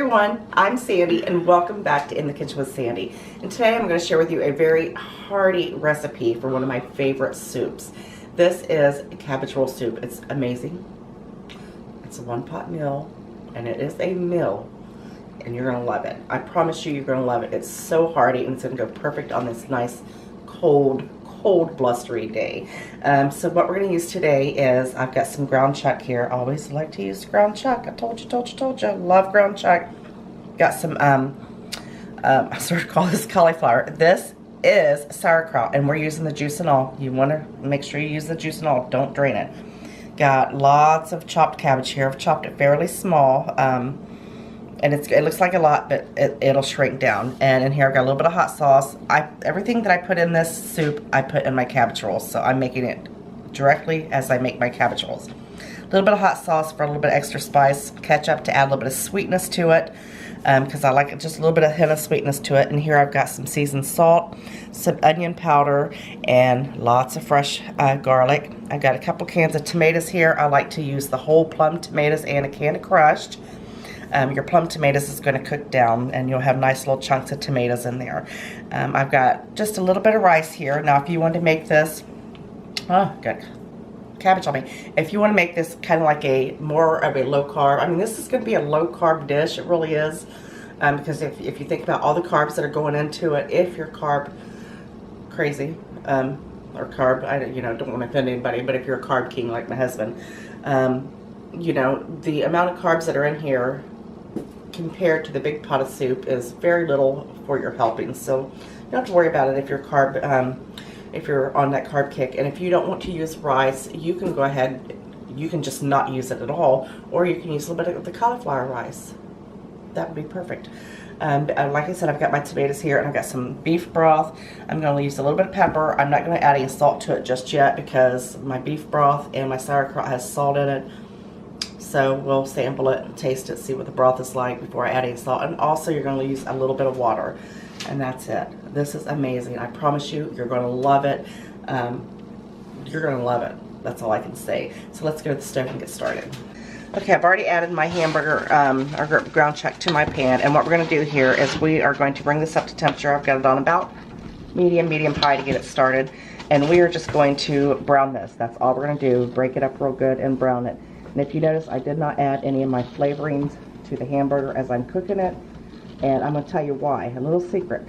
everyone, I'm Sandy and welcome back to In the Kitchen with Sandy. And today I'm going to share with you a very hearty recipe for one of my favorite soups. This is a cabbage roll soup. It's amazing. It's a one-pot meal and it is a meal and you're going to love it. I promise you, you're going to love it. It's so hearty and it's going to go perfect on this nice cold blustery day. So what we're going to use today is, I've got some ground chuck here. I always like to use ground chuck. I told you. Love ground chuck. Got some, I sort of call this cauliflower. This is sauerkraut, and we're using the juice and all. You want to make sure you use the juice and all. Don't drain it. Got lots of chopped cabbage here. I've chopped it fairly small. And it looks like a lot, but it'll shrink down. And in here I've got a little bit of hot sauce. Everything that I put in this soup, I put in my cabbage rolls. So I'm making it directly as I make my cabbage rolls. A little bit of hot sauce for a little bit of extra spice. Ketchup to add a little bit of sweetness to it. Because I like it, just a little bit of hint of sweetness to it. And here I've got some seasoned salt, some onion powder, and lots of fresh garlic. I've got a couple cans of tomatoes here. I like to use the whole plum tomatoes and a can of crushed. Your plum tomatoes is going to cook down and you'll have nice little chunks of tomatoes in there. I've got just a little bit of rice here. Now if you want to make this, got cabbage on me. If you want to make this kind of like more of a low carb, I mean this is going to be a low carb dish, it really is. Because if you think about all the carbs that are going into it, if you're carb crazy, or carb, don't want to offend anybody, but if you're a carb king like my husband, the amount of carbs that are in here compared to the big pot of soup is very little for your helping. So you don't have to worry about it if you're if you're on that carb kick. And if you don't want to use rice, you can go ahead, you can just not use it at all, or you can use a little bit of the cauliflower rice. That would be perfect. Like I said, I've got my tomatoes here and I've got some beef broth. I'm going to use a little bit of pepper. I'm not going to add any salt to it just yet because my beef broth and my sauerkraut has salt in it. So we'll sample it and taste it, see what the broth is like before I add any salt. And also you're going to use a little bit of water. And that's it. This is amazing. I promise you, you're going to love it. You're going to love it. That's all I can say. So let's go to the stove and get started. Okay, I've already added my hamburger, or ground chuck to my pan. And what we're going to do here is we are going to bring this up to temperature. I've got it on about medium high to get it started. And we are just going to brown this. That's all we're going to do. Break it up real good and brown it. And if you notice, I did not add any of my flavorings to the hamburger as I'm cooking it. And I'm going to tell you why. A little secret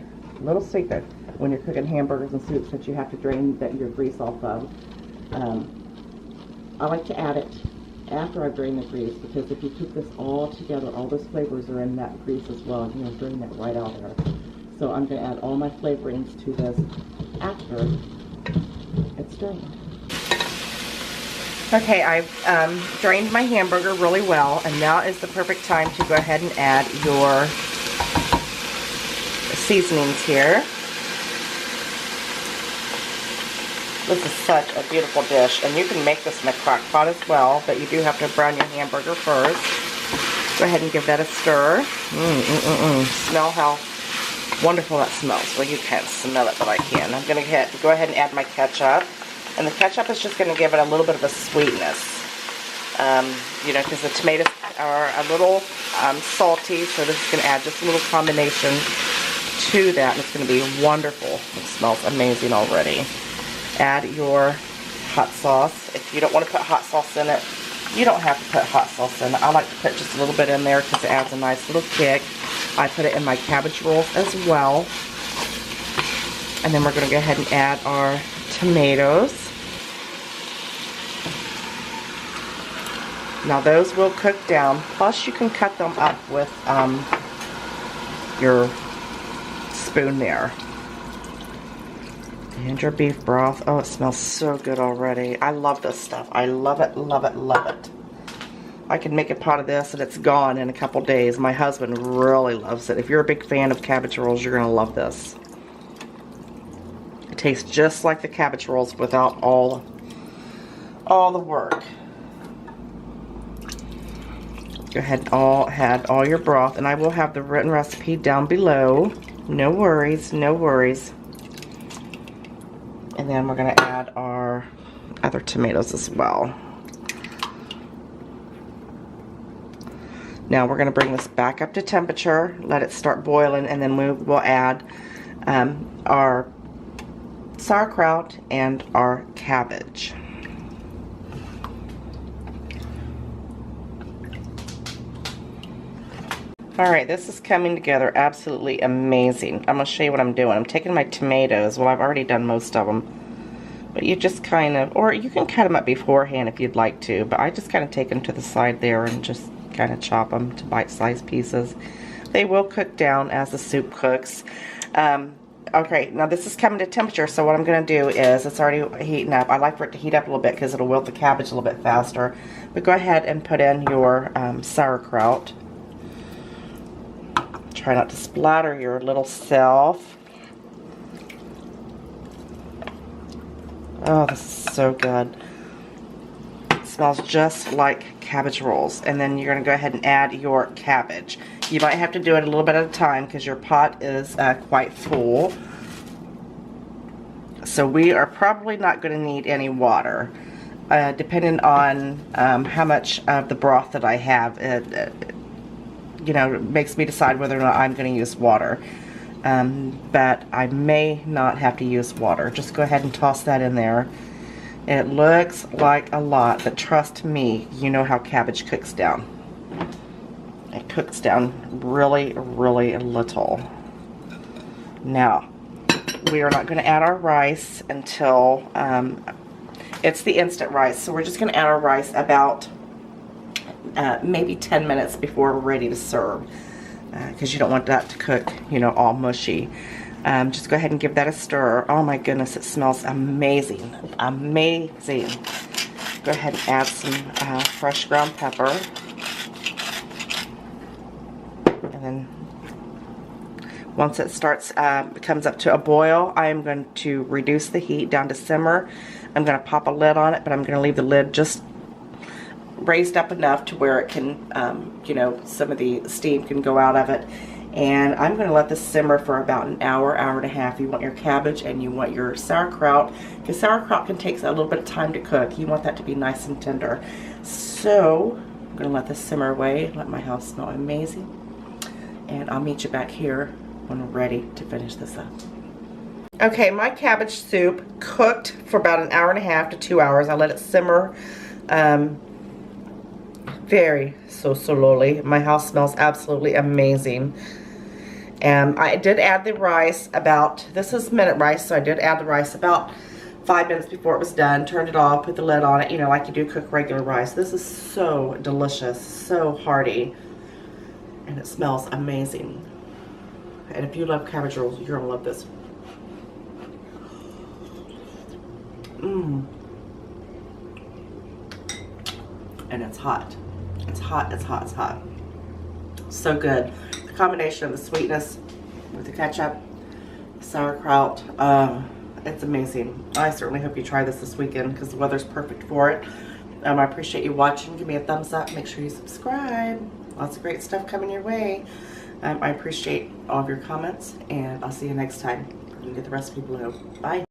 when you're cooking hamburgers and soups that you have to drain your grease off of. I like to add it after I drain the grease, because if you keep this all together, all those flavors are in that grease as well. You're going to drain that right out of there. So I'm going to add all my flavorings to this after it's drained. Okay, I've drained my hamburger really well, and now is the perfect time to go ahead and add your seasonings here. This is such a beautiful dish, and you can make this in a crock pot as well, but you do have to brown your hamburger first. Go ahead and give that a stir. Smell how wonderful that smells. Well, you can't smell it, but I can. I'm going to go ahead and add my ketchup. And the ketchup is just going to give it a little bit of a sweetness. Because the tomatoes are a little salty, so this is going to add just a little combination to that. And it's going to be wonderful. It smells amazing already. Add your hot sauce. If you don't want to put hot sauce in it, you don't have to put hot sauce in it. I like to put just a little bit in there because it adds a nice little kick. I put it in my cabbage rolls as well. And then we're going to go ahead and add our tomatoes. Now those will cook down, plus you can cut them up with your spoon there. And your beef broth. Oh, it smells so good already. I love this stuff. I love it, love it, love it. I can make a pot of this and it's gone in a couple days. My husband really loves it. If you're a big fan of cabbage rolls, you're going to love this. It tastes just like the cabbage rolls without all the work. Go ahead and add all your broth, and I will have the written recipe down below. No worries, no worries. And then we're going to add our other tomatoes as well. Now we're going to bring this back up to temperature, let it start boiling, and then we'll add our sauerkraut and our cabbage. Alright, this is coming together absolutely amazing. I'm going to show you what I'm doing. I'm taking my tomatoes. Well, I've already done most of them. But you just kind of, or you can cut them up beforehand if you'd like to. But I just kind of take them to the side there and just kind of chop them to bite-sized pieces. They will cook down as the soup cooks. Okay, now this is coming to temperature, so what I'm going to do is, it's already heating up. I like for it to heat up a little bit because it'll wilt the cabbage a little bit faster. But go ahead and put in your sauerkraut. Try not to splatter your little self. Oh, this is so good. It smells just like cabbage rolls. And then you're going to go ahead and add your cabbage. You might have to do it a little bit at a time because your pot is quite full. So we are probably not going to need any water. Depending on how much of the broth that I have, you know, it makes me decide whether or not I'm going to use water. But I may not have to use water. Just go ahead and toss that in there. It looks like a lot, but trust me, you know how cabbage cooks down. It cooks down really, really little. Now, we are not going to add our rice until it's the instant rice. So we're just going to add our rice about maybe 10 minutes before we're ready to serve, because you don't want that to cook, you know, all mushy. Just go ahead and give that a stir. Oh my goodness, it smells amazing. Amazing. Go ahead and add some fresh ground pepper. And then once it starts, comes up to a boil, I am going to reduce the heat down to simmer. I'm going to pop a lid on it, but I'm going to leave the lid just raised up enough to where it can, you know, some of the steam can go out of it. And I'm going to let this simmer for about an hour, hour and a half. You want your cabbage and you want your sauerkraut, because sauerkraut can take a little bit of time to cook. You want that to be nice and tender. So I'm going to let this simmer away, let my house smell amazing. And I'll meet you back here when we're ready to finish this up. Okay, my cabbage soup cooked for about an hour and a half to 2 hours. I let it simmer very so slowly. My house smells absolutely amazing. And I did add the rice about, this is minute rice, so I did add the rice about 5 minutes before it was done. Turned it off, put the lid on it, you know, like you do cook regular rice. This is so delicious, so hearty, and it smells amazing. And if you love cabbage rolls, you're gonna love this. And it's hot. It's hot, it's hot, it's hot. So good. The combination of the sweetness with the ketchup, sauerkraut, it's amazing. I certainly hope you try this weekend because the weather's perfect for it. I appreciate you watching. Give me a thumbs up. Make sure you subscribe. Lots of great stuff coming your way. I appreciate all of your comments, and I'll see you next time. You can get the recipe below. Bye.